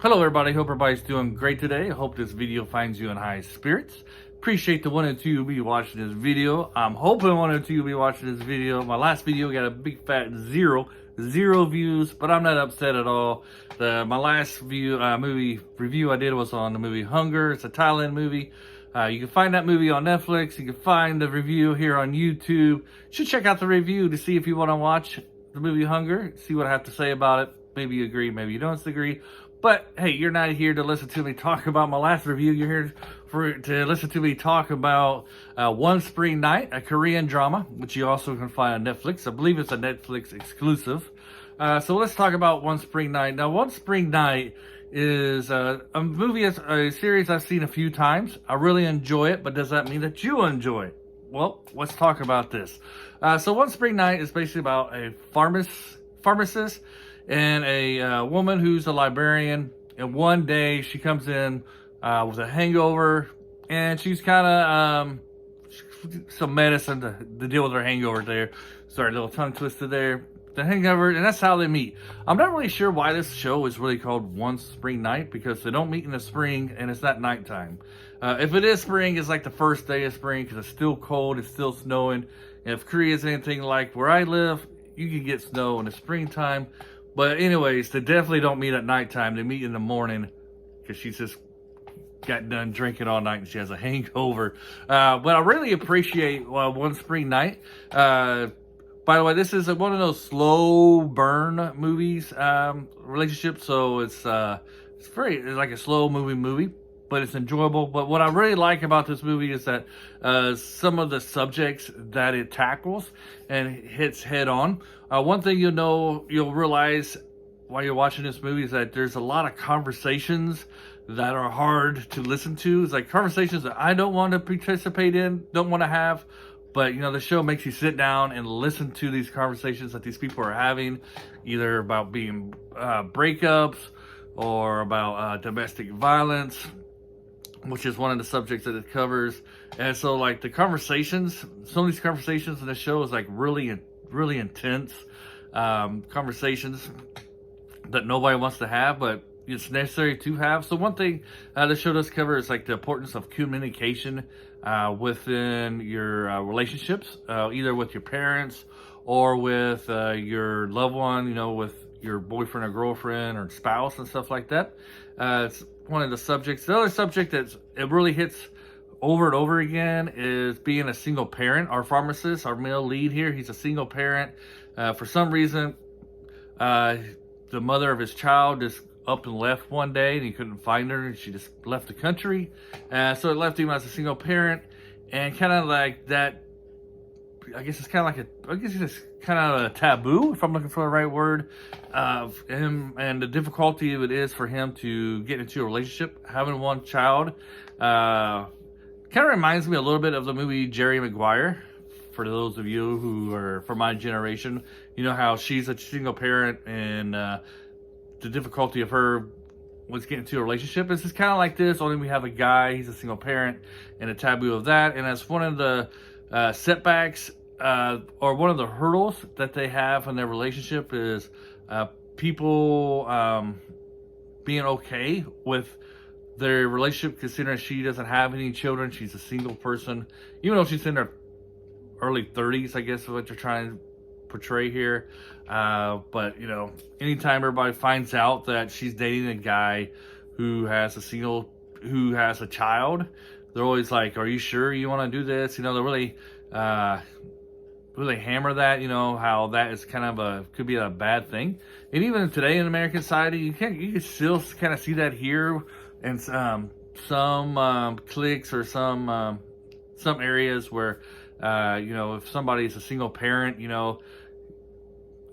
Hello everybody, hope everybody's doing great today. I hope this video finds you in high spirits. Appreciate the one and two be watching this video. I'm hoping one and two be watching this video. My last video got a big fat zero views, but I'm not upset at all. My last movie review I did was on the movie Hunger. It's a Thailand movie. You can find that movie on Netflix. You can find the review here on YouTube. You should check out the review to see if you want to watch the movie Hunger, see what I have to say about it. Maybe you agree, maybe you don't agree. But hey, you're not here to listen to me talk about my last review. You're here to listen to me talk about One Spring Night, a Korean drama, which you also can find on Netflix. I believe it's a Netflix exclusive. So let's talk about One Spring Night. Now, One Spring Night is a movie, a series I've seen a few times. I really enjoy it, but does that mean that you enjoy it? Well, let's talk about this. So One Spring Night is basically about a pharmacist and a woman who's a librarian. And one day she comes in with a hangover, and she's kind of some medicine to deal with her hangover there. Sorry, a little tongue twisted there. The hangover, and that's how they meet. I'm not really sure why this show is really called One Spring Night, because they don't meet in the spring and it's not nighttime. If it is spring, it's like the first day of spring because it's still cold, it's still snowing. And if Korea is anything like where I live, you can get snow in the springtime. But anyways, they definitely don't meet at nighttime. They meet in the morning because she's just got done drinking all night and she has a hangover. But I really appreciate One Spring Night. By the way, this is one of those slow burn movies, relationships. So it's like a slow movie, but it's enjoyable. But what I really like about this movie is that some of the subjects that it tackles and hits head on. One thing you'll realize while you're watching this movie is that there's a lot of conversations that are hard to listen to. It's like conversations that I don't want to participate in, don't want to have. But, the show makes you sit down and listen to these conversations that these people are having, either about being breakups or about domestic violence, which is one of the subjects that it covers. And so, like, the conversations, some of these conversations in the show is, like, really intense conversations that nobody wants to have, but it's necessary to have. So one thing the show does cover is like the importance of communication within your relationships, either with your parents or with your loved one, with your boyfriend or girlfriend or spouse and stuff like that. It's one of the subjects. The other subject that it really hits over and over again is being a single parent. Our pharmacist, our male lead here, he's a single parent. For some reason, the mother of his child just up and left one day and he couldn't find her and she just left the country. So it left him as a single parent, and kind of like that, I guess it's kind of a taboo, if I'm looking for the right word, of him and the difficulty of it is for him to get into a relationship, having one child. Kind of reminds me a little bit of the movie Jerry Maguire. For those of you who are from my generation, you know how she's a single parent and the difficulty of her was getting into a relationship. This is kind of like this, only we have a guy, he's a single parent, and a taboo of that. And that's one of the setbacks or one of the hurdles that they have in their relationship is people being okay with their relationship, considering she doesn't have any children. She's a single person, even though she's in her early 30s, I guess is what you're trying to portray here. But anytime everybody finds out that she's dating a guy who has a child, they're always like, are you sure you want to do this? They really hammer that, how that is kind of could be a bad thing. And even today in American society, you can still kind of see that here in some cliques or some areas where if somebody's a single parent,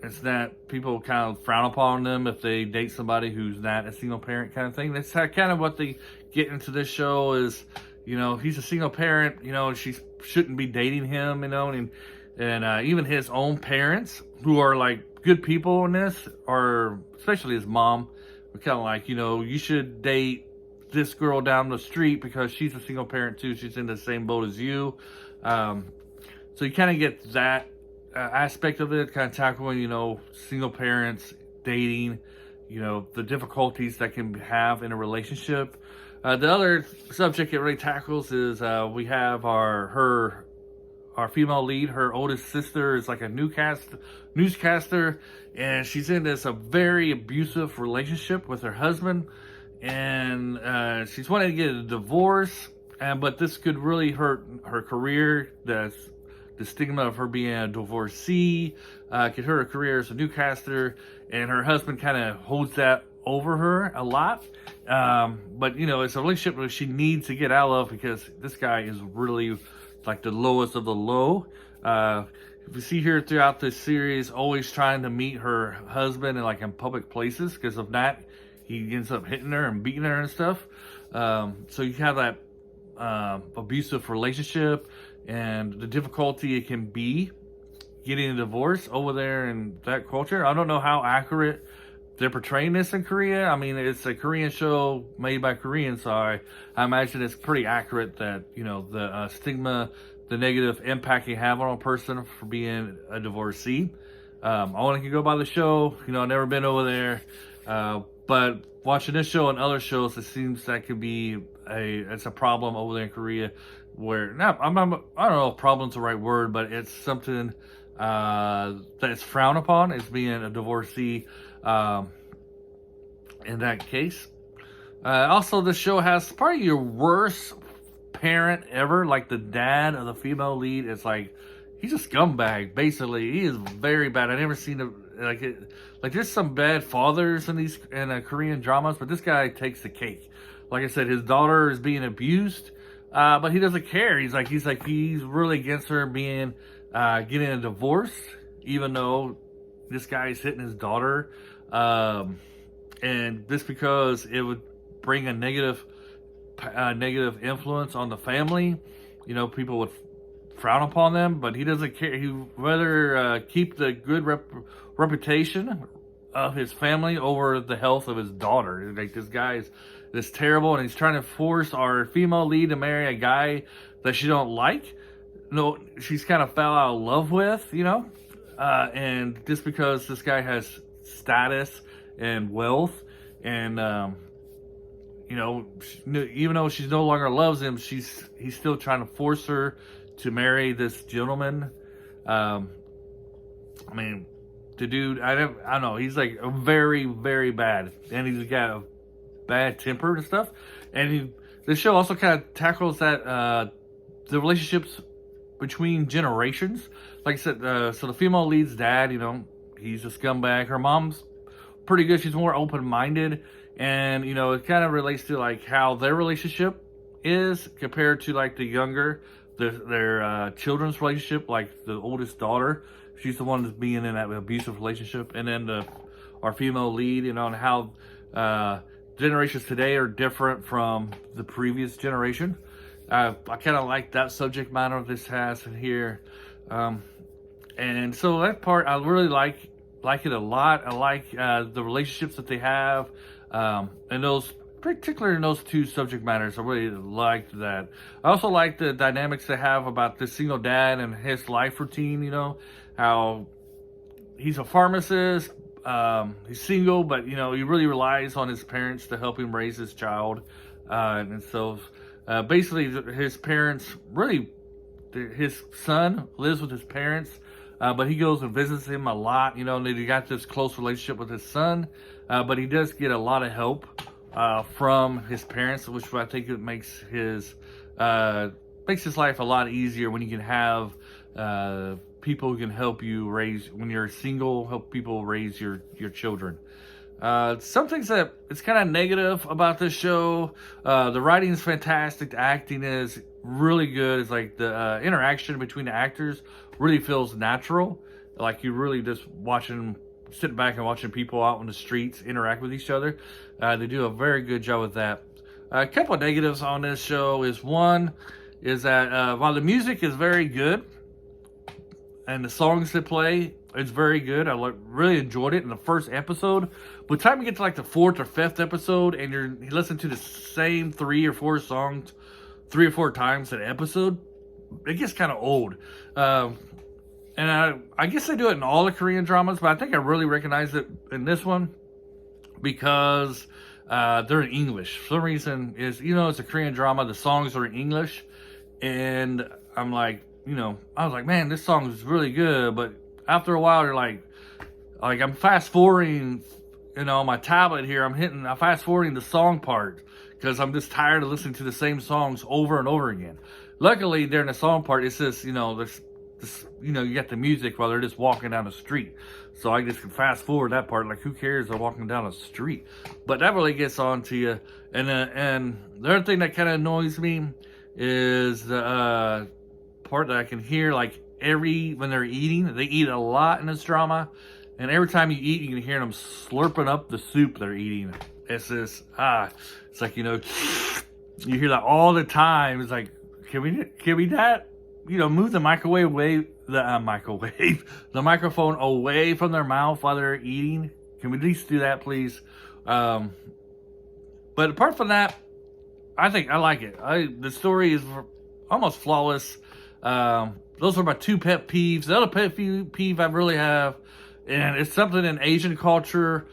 it's that people kind of frown upon them if they date somebody who's not a single parent kind of thing. That's kind of what they get into this show is, he's a single parent, she shouldn't be dating him, and even his own parents, who are like good people in this, or especially his mom, are kind of like, you should date this girl down the street because she's a single parent too. She's in the same boat as you. So you kind of get that aspect of it, kind of tackling, single parents dating you know, the difficulties that can have in a relationship. The other subject it really tackles is we have our female lead. Her oldest sister is like a newscaster, and she's in this a very abusive relationship with her husband, and she's wanting to get a divorce, but this could really hurt her career. The stigma of her being a divorcee could hurt her career as a newscaster, and her husband kind of holds that over her a lot. But you know, it's a relationship that she needs to get out of because this guy is really like the lowest of the low. If you see here throughout this series, always trying to meet her husband in public places, because of that, he ends up hitting her and beating her and stuff. So you have that abusive relationship and the difficulty it can be getting a divorce over there in that culture. I don't know how accurate they're portraying this in Korea. I mean, it's a Korean show made by Koreans, so I imagine it's pretty accurate that, you know, the stigma, the negative impact you have on a person for being a divorcee. I only can go by the show. You know, I've never been over there. But watching this show and other shows, it seems that could be it's a problem over there in Korea where, I don't know if problem's the right word, but it's something that's frowned upon as being a divorcee. In that case, also the show has probably your worst parent ever. Like the dad of the female lead is like, he's a scumbag. Basically, he is very bad. I never seen like there's some bad fathers in these Korean dramas, but this guy takes the cake. Like I said, his daughter is being abused, but he doesn't care. He's really against her being getting a divorce, even though this guy is hitting his daughter. And this because it would bring a negative influence on the family. You know, people would frown upon them, but he doesn't care. He rather keep the good reputation of his family over the health of his daughter. Like, this guy is this terrible, and he's trying to force our female lead to marry a guy that she don't like. No, she's kind of fell out of love with, you know. And just because this guy has status and wealth, and you know, even though she no longer loves him, he's still trying to force her to marry this gentleman. I mean, the dude, I don't know, he's like very, very bad, and he's got a bad temper and stuff. And the show also kind of tackles that the relationships between generations. Like I said, so the female lead's dad, you know, he's a scumbag. Her mom's pretty good. She's more open-minded, and you know, it kind of relates to like how their relationship is compared to like the younger, their children's relationship. Like the oldest daughter, she's the one that's being in that abusive relationship, and then our female lead, you know, and how generations today are different from the previous generation. I kind of like that subject matter this has in here, and so that part I really like it a lot. I like the relationships that they have, and those, particularly in those two subject matters, I really liked that. I also like the dynamics they have about this single dad and his life routine. You know, how he's a pharmacist, he's single, but you know, he really relies on his parents to help him raise his child, and so basically his parents really, his son lives with his parents. But he goes and visits him a lot, you know, and he got this close relationship with his son. But he does get a lot of help from his parents, which I think it makes his life a lot easier when you can have people who can help you raise, when you're single, help people raise your children. Some things that it's kind of negative about this show. The writing is fantastic. The acting is really good. It's like the interaction between the actors really feels natural. Like you really just sitting back and watching people out on the streets interact with each other. They do a very good job with that. A couple of negatives on this show is that while the music is very good and the songs they play, it's very good. I really enjoyed it in the first episode. By the time you get to like the fourth or fifth episode and you listen to the same 3 or 4 songs 3 or 4 times an episode, it gets kind of old. And I guess they do it in all the Korean dramas, but I think I really recognize it in this one. because they're in English. For some reason, it's a Korean drama. The songs are in English, and I'm like, I was like, man, this song is really good. But after a while, they're like I'm fast forwarding, on my tablet here. I'm fast forwarding the song part because I'm just tired of listening to the same songs over and over again. Luckily, during the song part, it's just, there's this, you got the music while they're just walking down the street. So I just can fast forward that part. Like, who cares? They're walking down the street. But that really gets on to you. And the other thing that kind of annoys me is the part that I can hear, like, when they're eating. They eat a lot in this drama. And every time you eat, you can hear them slurping up the soup they're eating. It's just, it's like, you hear that all the time. It's like, can we that? Move the the microphone away from their mouth while they're eating. Can we at least do that, please? But apart from that, I think I like it. The story is almost flawless. Those are my two pet peeves. The other pet peeve I really have, and it's something in Asian culture.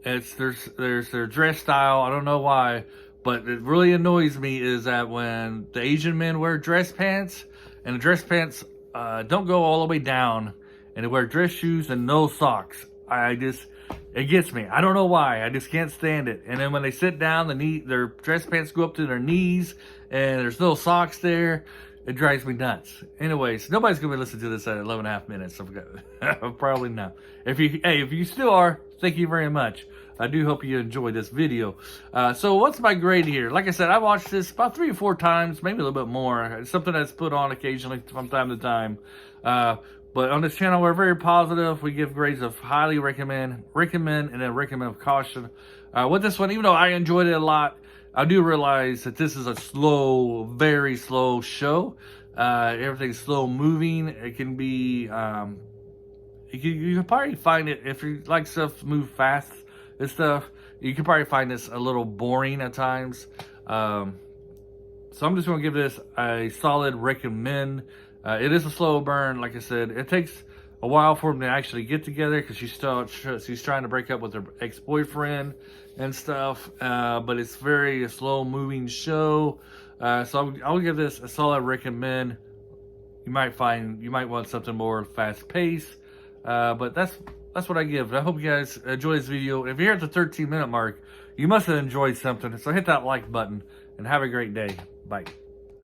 There's their dress style. I don't know why, but it really annoys me is that when the Asian men wear dress pants, and the dress pants don't go all the way down, and they wear dress shoes and no socks. It gets me. I don't know why. I just can't stand it. And then when they sit down, their dress pants go up to their knees, and there's no socks there. It drives me nuts. Anyways, nobody's gonna be listening to this at 11.5 minutes. Probably not. If you still are, thank you very much. I do hope you enjoyed this video. So what's my grade here? Like I said, I watched this about 3 or 4 times, maybe a little bit more. It's something that's put on occasionally from time to time. But on this channel, we're very positive. We give grades of highly recommend, and then recommend of caution. With this one, even though I enjoyed it a lot, I do realize that this is a slow, very slow show. Everything's slow moving. It can be, you can probably find it, if you like stuff move fast and stuff, you can probably find this a little boring at times. So I'm just going to give this a solid recommend. It is a slow burn. Like I said, it takes a while for them to actually get together because she's trying to break up with her ex-boyfriend and stuff. But it's a slow moving show. So I'll give this a solid recommend. You might want something more fast paced. But that's what I give. I hope you guys enjoy this video. If you're at the 13-minute mark, you must have enjoyed something. So hit that like button and have a great day. Bye.